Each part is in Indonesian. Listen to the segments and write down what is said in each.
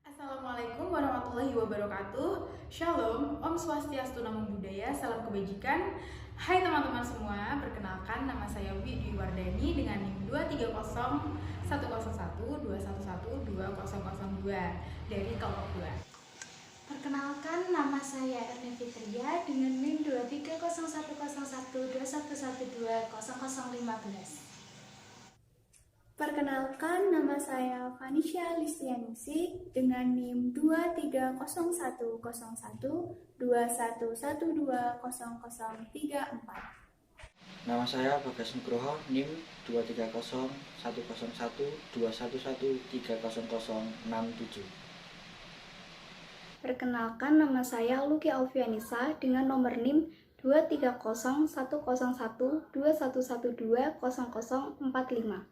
Assalamualaikum warahmatullahi wabarakatuh. Shalom, Om Swastiastu, Namo Buddhaya, salam kebajikan. Hai teman-teman semua, perkenalkan nama saya Widwi Wardani dengan NIM 2301112112002 dari kelompok 2. Perkenalkan, nama saya Erni Fitria dengan NIM 23011120015. Perkenalkan, nama saya Vanisha Listianingsih dengan NIM 2301112112003 Nama saya Bagas Nugroho, NIM 2301112113067. Perkenalkan, nama saya Luki Alfianisa dengan nomor NIM 230111211200045.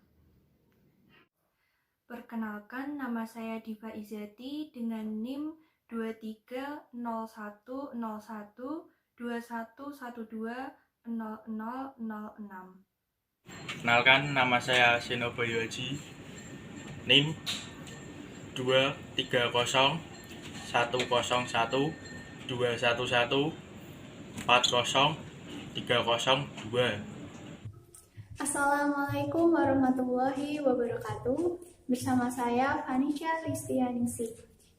Perkenalkan, nama saya Diva Izati dengan NIM 23010121120006. Kenalkan, nama saya Seno Bayu Haji, NIM 2301121140302. Assalamualaikum warahmatullahi wabarakatuh. Bersama saya Vanisha Listianingsih.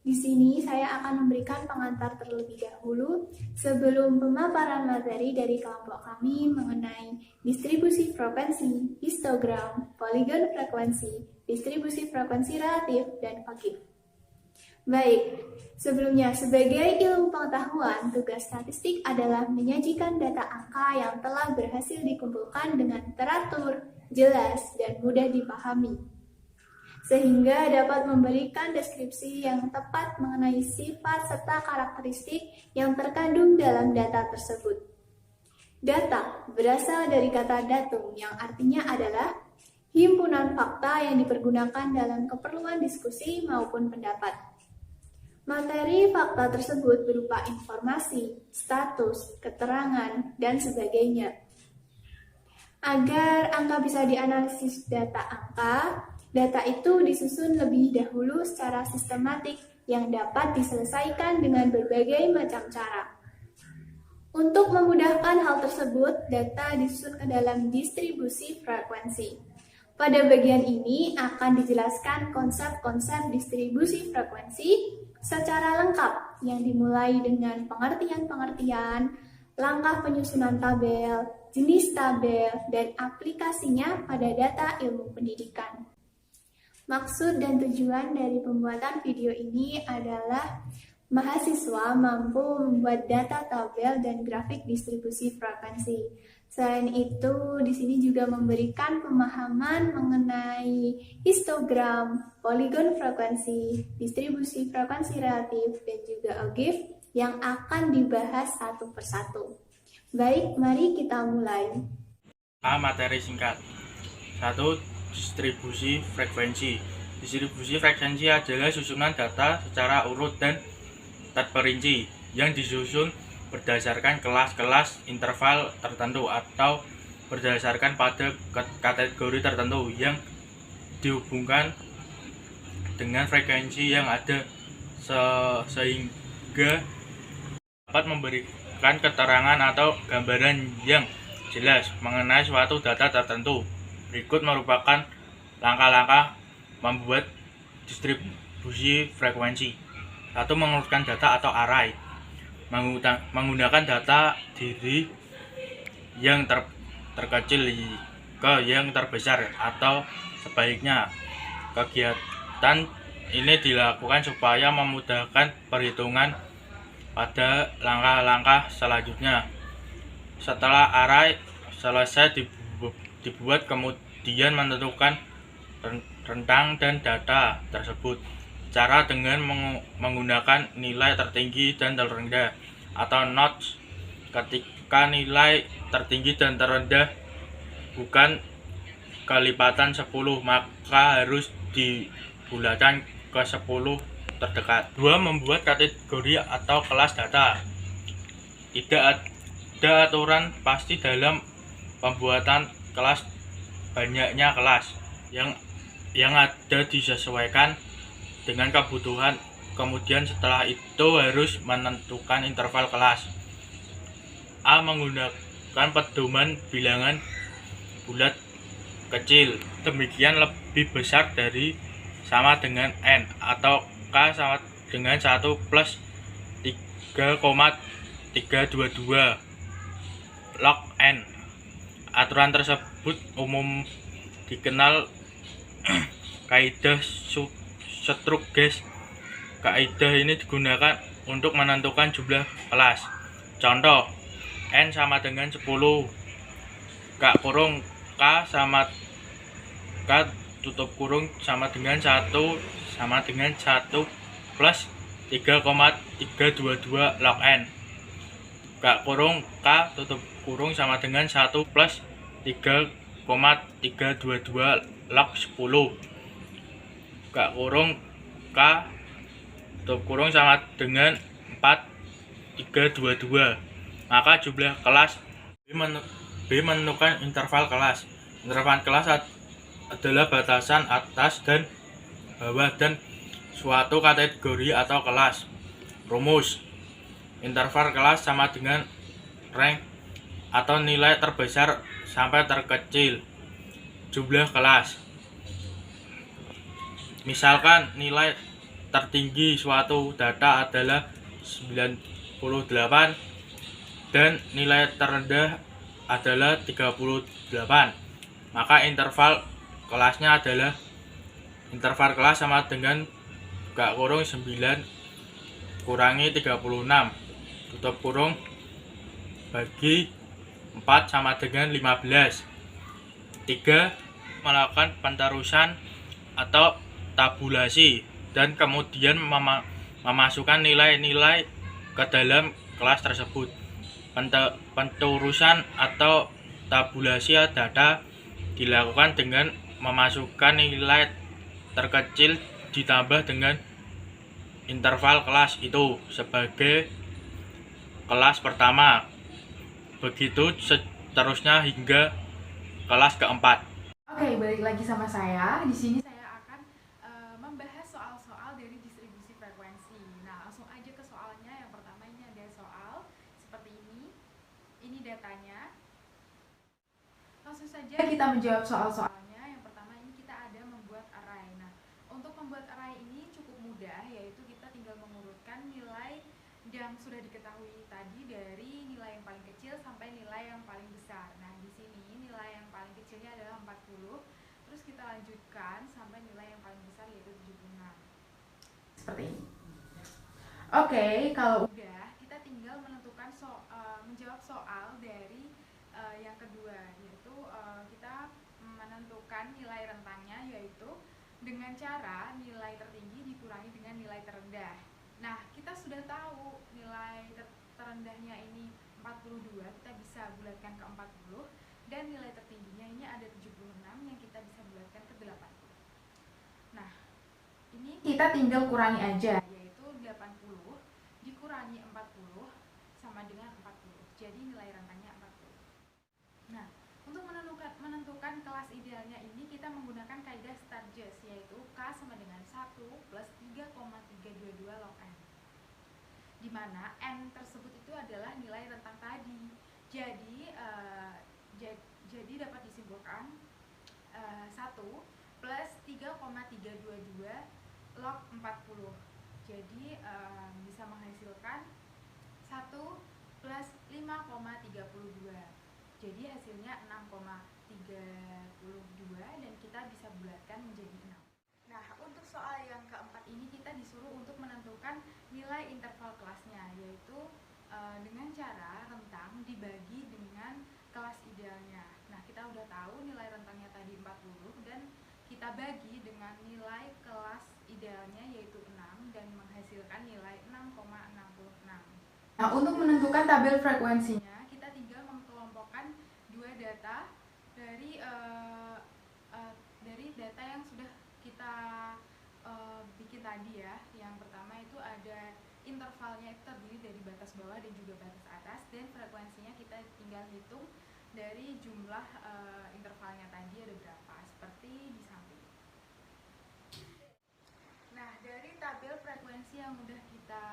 Di sini saya akan memberikan pengantar terlebih dahulu sebelum pemaparan materi dari kelompok kami mengenai distribusi frekuensi, histogram, poligon frekuensi, distribusi frekuensi relatif, dan vakif. Baik, sebelumnya sebagai ilmu pengetahuan, tugas statistik adalah menyajikan data angka yang telah berhasil dikumpulkan dengan teratur, jelas, dan mudah dipahami, sehingga dapat memberikan deskripsi yang tepat mengenai sifat serta karakteristik yang terkandung dalam data tersebut. Data berasal dari kata datum yang artinya adalah himpunan fakta yang dipergunakan dalam keperluan diskusi maupun pendapat. Materi fakta tersebut berupa informasi, status, keterangan, dan sebagainya. Agar angka bisa dianalisis data itu disusun lebih dahulu secara sistematik yang dapat diselesaikan dengan berbagai macam cara. Untuk memudahkan hal tersebut, data disusun ke dalam distribusi frekuensi. Pada bagian ini akan dijelaskan konsep-konsep distribusi frekuensi secara lengkap yang dimulai dengan pengertian-pengertian, langkah penyusunan tabel, jenis tabel, dan aplikasinya pada data ilmu pendidikan. Maksud dan tujuan dari pembuatan video ini adalah mahasiswa mampu membuat data tabel dan grafik distribusi frekuensi. Selain itu, di sini juga memberikan pemahaman mengenai histogram, poligon frekuensi, distribusi frekuensi relatif, dan juga algif yang akan dibahas satu persatu. Baik, mari kita mulai. Materi singkat. 1. Distribusi frekuensi. Distribusi frekuensi adalah susunan data secara urut dan terperinci yang disusun berdasarkan kelas-kelas interval tertentu atau berdasarkan pada kategori tertentu yang dihubungkan dengan frekuensi yang ada sehingga dapat memberikan keterangan atau gambaran yang jelas mengenai suatu data tertentu. Berikut merupakan langkah-langkah membuat distribusi frekuensi. 1. Mengurutkan data atau array. Menggunakan data dari yang terkecil ke yang terbesar atau sebaliknya. Kegiatan ini dilakukan supaya memudahkan perhitungan pada langkah-langkah selanjutnya. Setelah array selesai dibuat, kemudian menentukan rentang dan data tersebut. Cara dengan menggunakan nilai tertinggi dan terendah atau notch. Ketika nilai tertinggi dan terendah bukan kelipatan 10, maka harus dibulatkan ke 10 terdekat. 2. Membuat kategori atau kelas data. Tidak ada aturan pasti dalam pembuatan kelas. Banyaknya kelas yang ada disesuaikan dengan kebutuhan Kemudian setelah itu harus menentukan interval kelas. A. Menggunakan pedoman bilangan bulat kecil, demikian lebih besar dari sama dengan N, atau K sama dengan 1 plus 3,322 log N. Aturan tersebut umum dikenal kaidah Sturges. Kaidah ini digunakan untuk menentukan jumlah kelas. Contoh, N sama dengan 10, K kurung K sama K tutup kurung sama dengan 1 plus 3,322 log N. K kurung K tutup kurung sama dengan 1 plus 3,322 log 10. K kurung K tutup kurung sama dengan 4,322. Maka jumlah kelas B menentukan interval kelas. Interval kelas adalah batasan atas dan bawah dan suatu kategori atau kelas. Rumus: interval kelas sama dengan rank atau nilai terbesar sampai terkecil jumlah kelas. Misalkan nilai tertinggi suatu data adalah 98 dan nilai terendah adalah 38. Maka interval kelasnya adalah interval kelas sama dengan K kurung 9 kurangi 36 tutup kurung bagi 4 sama dengan 15. 3. Melakukan penterusan atau tabulasi dan kemudian memasukkan nilai-nilai ke dalam kelas tersebut. Penterusan atau tabulasi data dilakukan dengan memasukkan nilai terkecil ditambah dengan interval kelas itu sebagai kelas pertama. Begitu seterusnya hingga kelas keempat. Oke, balik lagi sama saya. Di sini saya akan membahas soal-soal dari distribusi frekuensi. Nah, langsung aja ke soalnya. Yang pertama ini ada soal seperti ini. Ini datanya. Langsung saja kita menjawab soal-soalnya. Yang pertama ini kita ada membuat array. Nah, untuk membuat array ini cukup mudah, yaitu kita tinggal mengurutkan nilai yang sudah diketahui tadi dari nilai yang paling kecil sampai nilai yang paling besar. Nah, di sini nilai yang paling kecilnya adalah 40. Terus kita lanjutkan sampai nilai yang paling besar yaitu 76. Seperti ini. Oke, kalau udah kita tinggal menentukan menjawab soal dari yang kedua, yaitu kita menentukan nilai rentangnya, yaitu dengan cara nilai tertinggi dikurangi dengan nilai terendah. Nah, kita sudah tahu nilai terendahnya ini 42, kita bisa bulatkan ke 40, dan nilai tertingginya ini ada 76 yang kita bisa bulatkan ke 80. Nah, ini kita tinggal kurangi aja, yaitu 80 dikurangi 40 sama dengan 40. Jadi nilai rentangnya 40. Nah, untuk menentukan kelas idealnya ini kita menggunakan kaidah Sturges, yaitu K sama dengan 1 plus 3,322 log N, di mana N tersebut itu adalah nilai rentang tadi. Jadi dapat disimpulkan 1 plus 3,322 log 40. Jadi bisa menghasilkan 1 plus 5,32. Jadi hasilnya 6,32 dan kita bisa bulatkan menjadi 6. Nah, untuk soal yang keempat ini kita disuruh untuk menentukan nilai interval kelasnya, yaitu dengan cara rentang dibagi dengan kelas idealnya. Nah, kita udah tahu nilai rentangnya tadi 40 dan kita bagi dengan nilai kelas idealnya yaitu 6 dan menghasilkan nilai 6,66. Nah, untuk menentukan tabel frekuensinya kita tinggal mengelompokkan dua data dari data yang sudah kita bikin tadi ya. Yang pertama itu ada intervalnya itu terdiri dari batas bawah dan juga batas atas, dan frekuensinya kita tinggal hitung dari jumlah intervalnya tadi ada berapa, seperti di samping. Nah, dari tabel frekuensi yang udah kita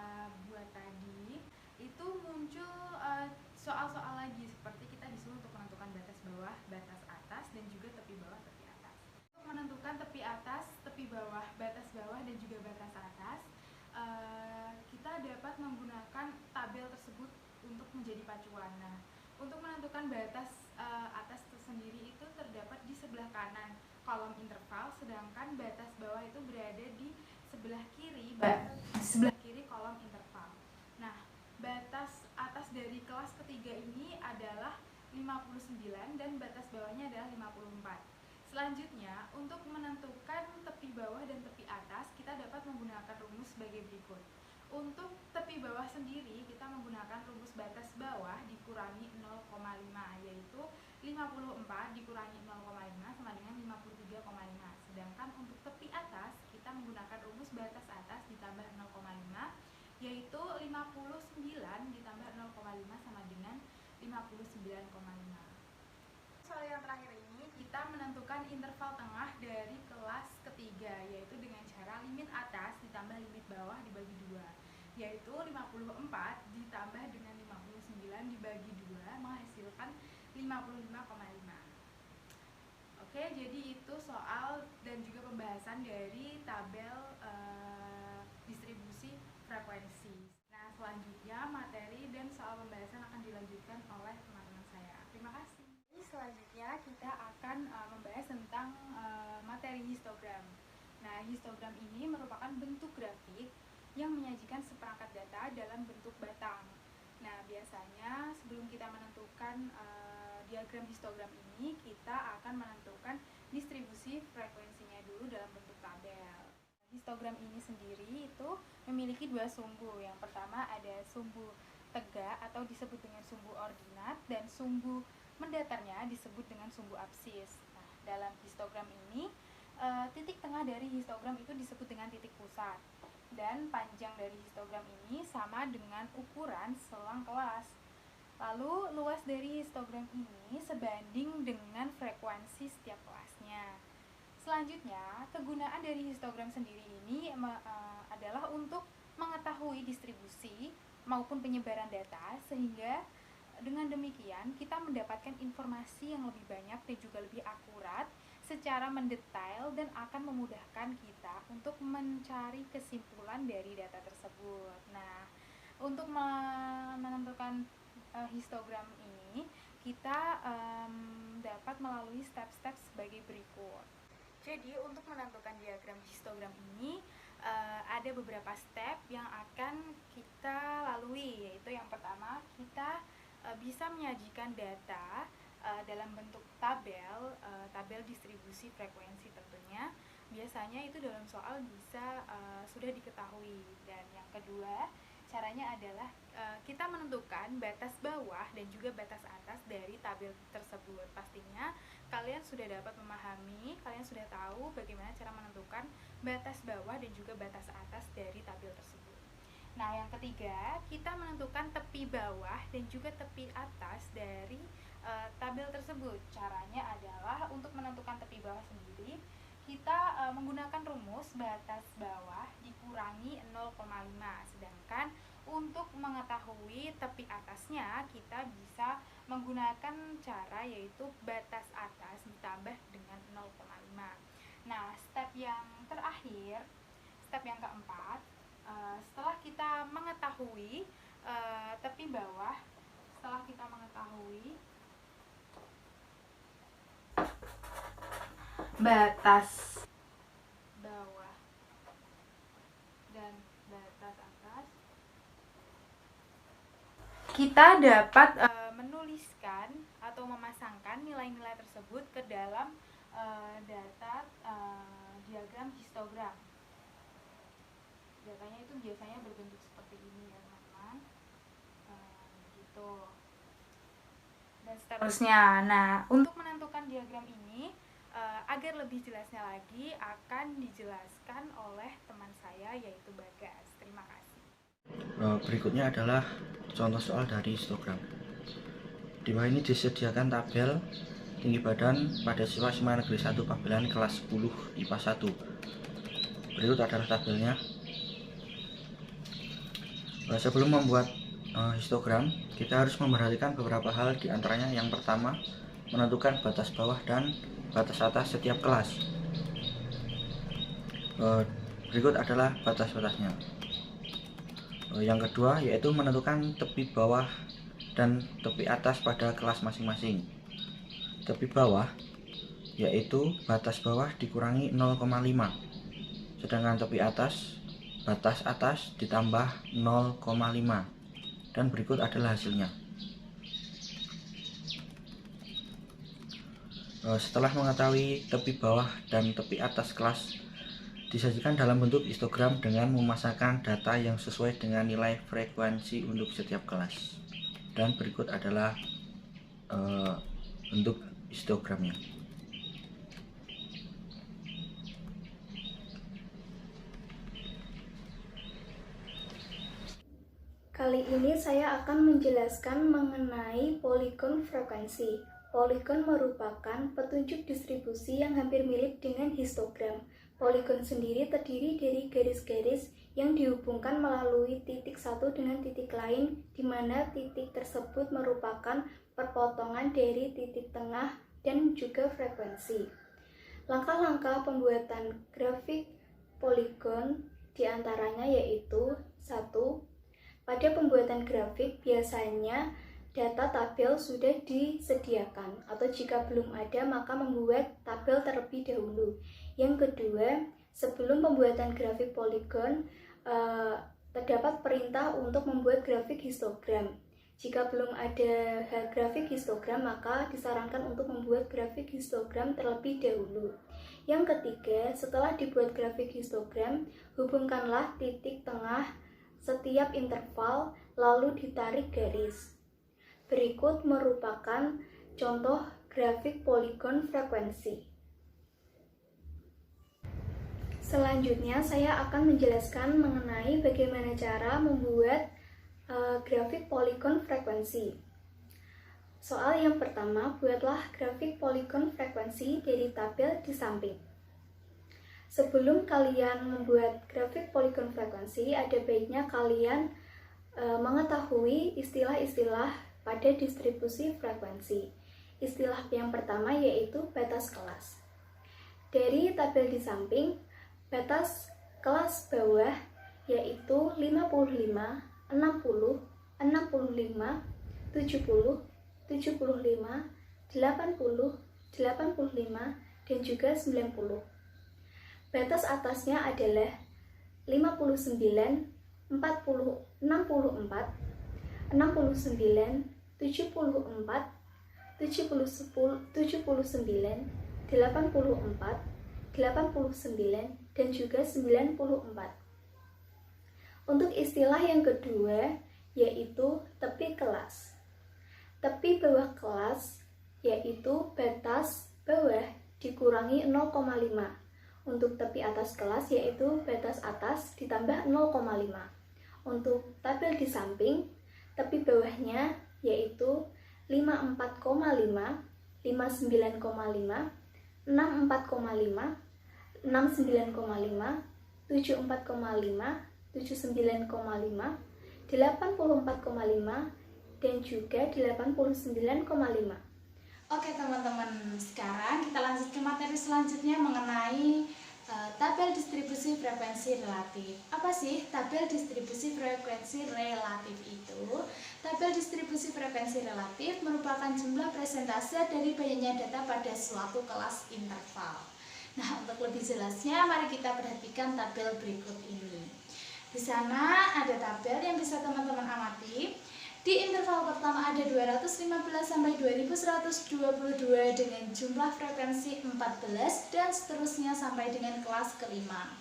buat tadi, itu muncul soal-soal lagi, seperti kita disuruh untuk menentukan batas bawah, batas atas, dan juga tepi bawah, tepi atas. Untuk menentukan tepi atas, tepi bawah, batas bawah, dan juga batas atas, kita dapat menggunakan tabel tersebut untuk menjadi pacuan. Nah, untuk menentukan batas atas sendiri itu terdapat di sebelah kanan kolom interval, sedangkan batas bawah itu berada di sebelah kiri kolom interval. Nah, batas atas dari kelas ketiga ini adalah 59 dan batas bawahnya adalah 54. Selanjutnya, untuk menentukan tepi bawah dan tepi atas, kita dapat menggunakan rumus sebagai berikut. Untuk tepi bawah sendiri, kita menggunakan rumus batas bawah dikurangi 0,5, yaitu 54 dikurangi 0,5 sama dengan 53,5. Sedangkan untuk tepi atas, kita menggunakan rumus batas atas ditambah 0,5, yaitu 59 ditambah 0,5 sama dengan 59,5. Soal yang terakhir ini, kita menentukan interval tengah dari kelas ketiga, yaitu dengan cara limit atas ditambah limit bawah dibagi 2, yaitu 54 ditambah dengan 59 dibagi 2 menghasilkan 55,5. Oke, jadi itu soal dan juga pembahasan dari tabel distribusi frekuensi. Nah, selanjutnya materi dan soal pembahasan akan dilanjutkan oleh teman-teman saya. Terima kasih. Selanjutnya kita akan membahas tentang materi histogram. Nah, histogram ini merupakan bentuk grafik yang menyajikan seperangkat data dalam bentuk batang. Nah, biasanya sebelum kita menentukan diagram histogram ini, kita akan menentukan distribusi frekuensinya dulu dalam bentuk tabel. Histogram ini sendiri itu memiliki dua sumbu. Yang pertama ada sumbu tegak atau disebut dengan sumbu ordinat, dan sumbu mendatarnya disebut dengan sumbu absis. Nah, dalam histogram ini, titik tengah dari histogram itu disebut dengan titik pusat, dan panjang dari histogram ini sama dengan ukuran selang kelas. Lalu luas dari histogram ini sebanding dengan frekuensi setiap kelasnya. Selanjutnya, kegunaan dari histogram sendiri ini adalah untuk mengetahui distribusi maupun penyebaran data, sehingga dengan demikian kita mendapatkan informasi yang lebih banyak dan juga lebih akurat secara mendetail, dan akan memudahkan kita untuk mencari kesimpulan dari data tersebut. Nah, untuk menentukan histogram ini, kita dapat melalui step-step sebagai berikut. Jadi, untuk menentukan diagram histogram ini ada beberapa step yang akan kita lalui, yaitu yang pertama, kita bisa menyajikan data dalam bentuk tabel, tabel distribusi frekuensi tentunya. Biasanya itu dalam soal bisa sudah diketahui. Dan yang kedua, caranya adalah kita menentukan batas bawah dan juga batas atas dari tabel tersebut. Pastinya kalian sudah dapat memahami, kalian sudah tahu bagaimana cara menentukan batas bawah dan juga batas atas dari tabel tersebut. Nah, yang ketiga, kita menentukan tepi bawah dan juga tepi atas dari tabel tersebut. Caranya adalah untuk menentukan tepi bawah sendiri, kita menggunakan rumus batas bawah dikurangi 0,5. Sedangkan untuk mengetahui tepi atasnya, kita bisa menggunakan cara yaitu batas atas ditambah dengan 0,5. Nah, step yang terakhir, step yang keempat, setelah kita mengetahui tepi bawah, setelah kita mengetahui batas bawah dan batas atas, kita dapat menuliskan atau memasangkan nilai-nilai tersebut ke dalam data diagram histogram. Datanya itu biasanya berbentuk seperti ini ya teman-teman, gitu, dan seterusnya. Nah, untuk menentukan diagram ini, agar lebih jelasnya lagi akan dijelaskan oleh teman saya yaitu Bagas. Terima kasih. Berikutnya adalah contoh soal dari histogram. Di bawah ini disediakan tabel tinggi badan pada siswa SMA Negeri 1 Pabelan kelas 10 IPA 1. Berikut adalah tabelnya. Sebelum membuat histogram, kita harus memperhatikan beberapa hal, diantaranya yang pertama, menentukan batas bawah dan batas atas setiap kelas. Berikut adalah batas-batasnya. Yang kedua yaitu menentukan tepi bawah dan tepi atas pada kelas masing-masing. Tepi bawah yaitu batas bawah dikurangi 0,5, sedangkan tepi atas batas atas ditambah 0,5, dan berikut adalah hasilnya. Setelah mengetahui tepi bawah dan tepi atas kelas, disajikan dalam bentuk histogram dengan memasangkan data yang sesuai dengan nilai frekuensi untuk setiap kelas. Dan berikut adalah bentuk histogramnya. Kali ini saya akan menjelaskan mengenai poligon frekuensi. Poligon merupakan petunjuk distribusi yang hampir mirip dengan histogram. Poligon sendiri terdiri dari garis-garis yang dihubungkan melalui titik satu dengan titik lain, di mana titik tersebut merupakan perpotongan dari titik tengah dan juga frekuensi. Langkah-langkah pembuatan grafik poligon diantaranya yaitu 1. Pada pembuatan grafik biasanya data tabel sudah disediakan, atau jika belum ada maka membuat tabel terlebih dahulu. Yang kedua, sebelum pembuatan grafik poligon terdapat perintah untuk membuat grafik histogram. Jika belum ada grafik histogram maka disarankan untuk membuat grafik histogram terlebih dahulu. Yang ketiga, setelah dibuat grafik histogram, hubungkanlah titik tengah setiap interval lalu ditarik garis. Berikut merupakan contoh grafik poligon frekuensi. Selanjutnya saya akan menjelaskan mengenai bagaimana cara membuat grafik poligon frekuensi. Soal yang pertama, buatlah grafik poligon frekuensi dari tabel di samping. Sebelum kalian membuat grafik poligon frekuensi, ada baiknya kalian mengetahui istilah-istilah pada distribusi frekuensi. Istilah yang pertama yaitu batas kelas. Dari tabel di samping, batas kelas bawah yaitu 55, 60, 65, 70, 75, 80, 85, dan juga 90. Batas atasnya adalah 59, 40, 64, 69, 74, 79, 84, 89, dan juga 94. Untuk istilah yang kedua yaitu tepi kelas. Tepi bawah kelas yaitu batas bawah dikurangi 0,5. Untuk tepi atas kelas yaitu batas atas ditambah 0,5. Untuk tabel di samping, tepi bawahnya yaitu 54,5, 59,5, 64,5, 69,5, 74,5, 79,5, 84,5, dan juga 89,5. Oke teman-teman, sekarang kita lanjut ke materi selanjutnya mengenai tabel distribusi frekuensi relatif. Apa sih tabel distribusi frekuensi relatif itu? Tabel distribusi frekuensi relatif merupakan jumlah persentase dari banyaknya data pada suatu kelas interval. Nah, untuk lebih jelasnya mari kita perhatikan tabel berikut ini. Di sana ada tabel yang bisa teman-teman amati. Di interval pertama ada 215 sampai 2122 dengan jumlah frekuensi 14 dan seterusnya sampai dengan kelas kelima.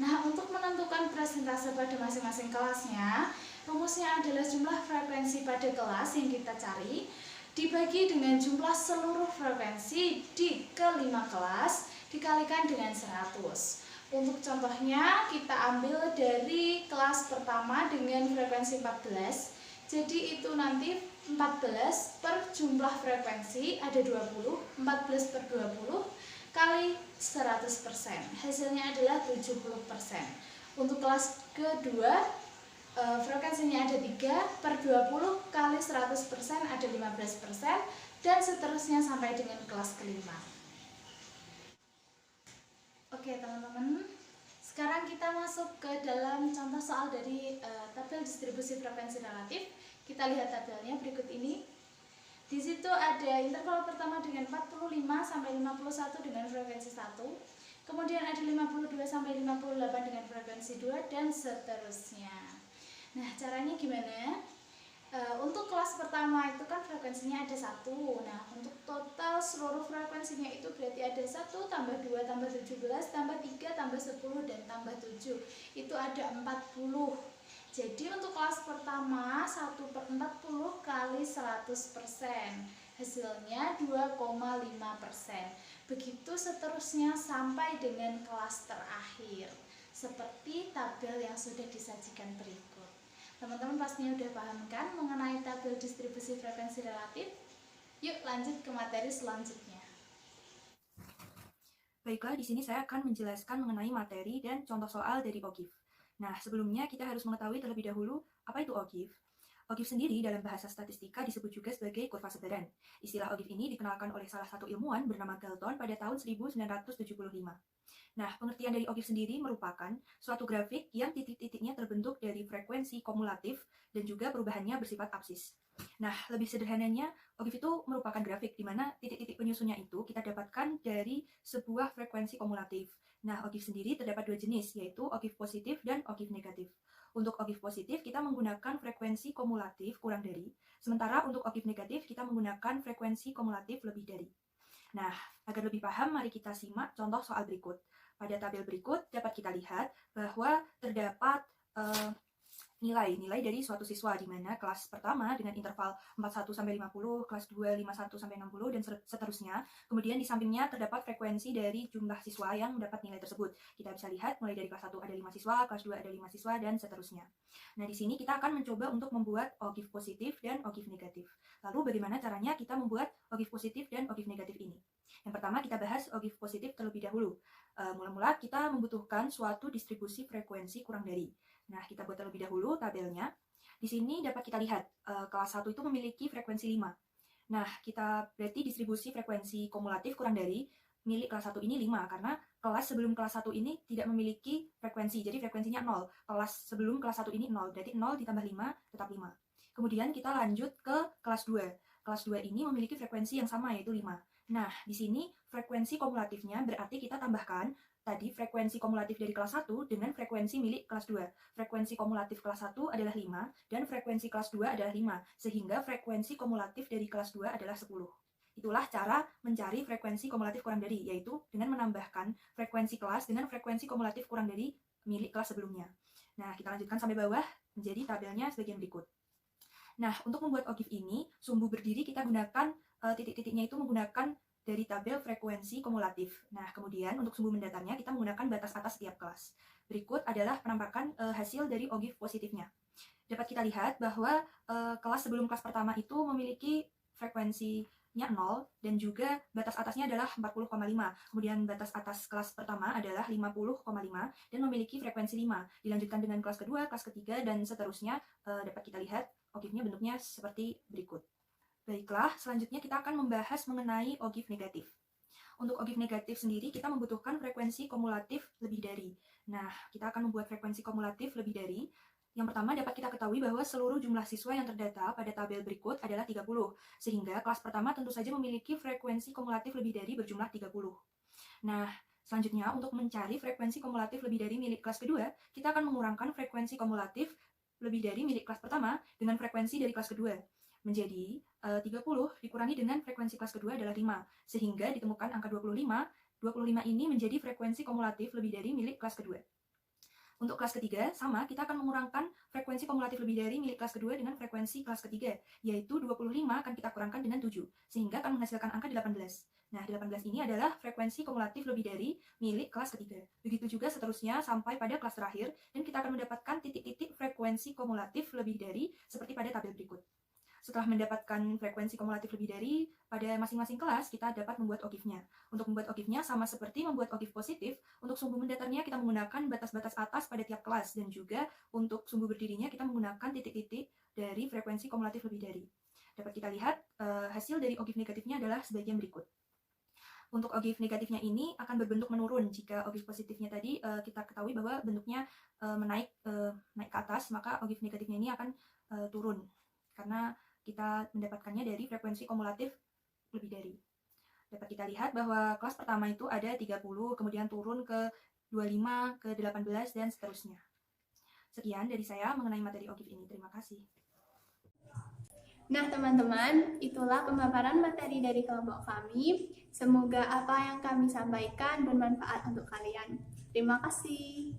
Nah, untuk menentukan persentase pada masing-masing kelasnya, rumusnya adalah jumlah frekuensi pada kelas yang kita cari dibagi dengan jumlah seluruh frekuensi di kelima kelas dikalikan dengan 100. Untuk contohnya kita ambil dari kelas pertama dengan frekuensi 14. Jadi itu nanti 14 per jumlah frekuensi ada 20, 14 per 20 kali 100%. Hasilnya adalah 70%. Untuk kelas kedua, frekuensinya ada 3 per 20 kali 100% ada 15%, dan seterusnya sampai dengan kelas kelima. Oke teman-teman, sekarang kita masuk ke dalam contoh soal dari tabel distribusi frekuensi relatif. Kita lihat tabelnya berikut ini. Di situ ada interval pertama dengan 45 sampai 51 dengan frekuensi 1. Kemudian ada 52 sampai 58 dengan frekuensi 2 dan seterusnya. Nah, caranya gimana? Untuk kelas pertama itu kan frekuensinya ada 1. Nah, untuk total seluruh frekuensinya itu berarti ada 1 tambah 2 tambah 17 tambah 3 tambah 10 dan tambah 7. Itu ada 40. Jadi untuk kelas pertama 1 per 40 kali 100%. Hasilnya 2,5%. Begitu seterusnya sampai dengan kelas terakhir. Seperti tabel yang sudah disajikan berikut. Teman-teman pastinya udah paham kan mengenai tabel distribusi frekuensi relatif? Yuk lanjut ke materi selanjutnya. Baiklah, di sini saya akan menjelaskan mengenai materi dan contoh soal dari OGIF. Nah, sebelumnya kita harus mengetahui terlebih dahulu apa itu OGIF. OGIF sendiri dalam bahasa statistika disebut juga sebagai kurva sebaran. Istilah OGIF ini dikenalkan oleh salah satu ilmuwan bernama Galton pada tahun 1975. Nah, pengertian dari OGIF sendiri merupakan suatu grafik yang titik-titiknya terbentuk dari frekuensi kumulatif dan juga perubahannya bersifat absis. Nah, lebih sederhananya, OGIF itu merupakan grafik di mana titik-titik penyusunnya itu kita dapatkan dari sebuah frekuensi kumulatif. Nah, OGIF sendiri terdapat dua jenis, yaitu OGIF positif dan OGIF negatif. Untuk OGIF positif, kita menggunakan frekuensi kumulatif kurang dari, sementara untuk OGIF negatif, kita menggunakan frekuensi kumulatif lebih dari. Nah, agar lebih paham, mari kita simak contoh soal berikut. Pada tabel berikut dapat kita lihat bahwa terdapat nilai dari suatu siswa di mana kelas pertama dengan interval 41 sampai 50, kelas 2 51 sampai 60 dan seterusnya. Kemudian di sampingnya terdapat frekuensi dari jumlah siswa yang mendapat nilai tersebut. Kita bisa lihat mulai dari kelas 1 ada 5 siswa, kelas 2 ada 5 siswa dan seterusnya. Nah, di sini kita akan mencoba untuk membuat OGIF positif dan OGIF negatif. Lalu bagaimana caranya kita membuat OGIF positif dan OGIF negatif ini? Yang pertama kita bahas OGIF positif terlebih dahulu. Mula-mula kita membutuhkan suatu distribusi frekuensi kurang dari. Nah, kita buat terlebih dahulu tabelnya. Di sini dapat kita lihat kelas 1 itu memiliki frekuensi 5. Nah, kita berarti distribusi frekuensi kumulatif kurang dari milik kelas 1 ini 5 karena kelas sebelum kelas 1 ini tidak memiliki frekuensi. Jadi frekuensinya 0. Kelas sebelum kelas 1 ini 0. Berarti 0 ditambah 5 tetap 5. Kemudian kita lanjut ke kelas 2. Kelas 2 ini memiliki frekuensi yang sama yaitu 5. Nah, di sini frekuensi kumulatifnya berarti kita tambahkan tadi frekuensi kumulatif dari kelas 1 dengan frekuensi milik kelas 2. Frekuensi kumulatif kelas 1 adalah 5 dan frekuensi kelas 2 adalah 5, sehingga frekuensi kumulatif dari kelas 2 adalah 10. Itulah cara mencari frekuensi kumulatif kurang dari, yaitu dengan menambahkan frekuensi kelas dengan frekuensi kumulatif kurang dari milik kelas sebelumnya. Nah, kita lanjutkan sampai bawah menjadi tabelnya sebagian berikut. Nah, untuk membuat OGIF ini, sumbu berdiri kita gunakan titik-titiknya itu menggunakan dari tabel frekuensi kumulatif. Nah, kemudian untuk sumbu mendatarnya kita menggunakan batas atas setiap kelas. Berikut adalah penampakan hasil dari OGIF positifnya. Dapat kita lihat bahwa kelas sebelum kelas pertama itu memiliki frekuensinya 0 dan juga batas atasnya adalah 40,5. Kemudian batas atas kelas pertama adalah 50,5 dan memiliki frekuensi 5. Dilanjutkan dengan kelas kedua, kelas ketiga, dan seterusnya dapat kita lihat OGIF-nya bentuknya seperti berikut. Baiklah, selanjutnya kita akan membahas mengenai OGIF negatif. Untuk OGIF negatif sendiri, kita membutuhkan frekuensi kumulatif lebih dari. Nah, kita akan membuat frekuensi kumulatif lebih dari. Yang pertama, dapat kita ketahui bahwa seluruh jumlah siswa yang terdata pada tabel berikut adalah 30, sehingga kelas pertama tentu saja memiliki frekuensi kumulatif lebih dari berjumlah 30. Nah, selanjutnya, untuk mencari frekuensi kumulatif lebih dari milik kelas kedua, kita akan mengurangkan frekuensi kumulatif lebih dari milik kelas pertama dengan frekuensi dari kelas kedua. Menjadi 30 dikurangi dengan frekuensi kelas kedua adalah 5, sehingga ditemukan angka 25. 25 ini menjadi frekuensi kumulatif lebih dari milik kelas kedua. Untuk kelas ketiga, sama, kita akan mengurangkan frekuensi kumulatif lebih dari milik kelas kedua dengan frekuensi kelas ketiga, yaitu 25 akan kita kurangkan dengan 7, sehingga akan menghasilkan angka 18. Nah, 18 ini adalah frekuensi kumulatif lebih dari milik kelas ketiga. Begitu juga seterusnya sampai pada kelas terakhir, dan kita akan mendapatkan titik-titik frekuensi kumulatif lebih dari seperti pada tabel berikut. Setelah mendapatkan frekuensi kumulatif lebih dari, pada masing-masing kelas kita dapat membuat OGIF-nya. Untuk membuat OGIF-nya sama seperti membuat OGIF positif, untuk sumbu mendatarnya kita menggunakan batas-batas atas pada tiap kelas, dan juga untuk sumbu berdirinya kita menggunakan titik-titik dari frekuensi kumulatif lebih dari. Dapat kita lihat hasil dari OGIF negatifnya adalah sebagian berikut. Untuk OGIF negatifnya ini akan berbentuk menurun. Jika OGIF positifnya tadi kita ketahui bahwa bentuknya naik ke atas, maka OGIF negatifnya ini akan turun karena kita mendapatkannya dari frekuensi kumulatif lebih dari. Dapat kita lihat bahwa kelas pertama itu ada 30, kemudian turun ke 25, ke 18, dan seterusnya. Sekian dari saya mengenai materi OGIF ini. Terima kasih. Nah teman-teman, itulah pemaparan materi dari kelompok kami. Semoga apa yang kami sampaikan bermanfaat untuk kalian. Terima kasih.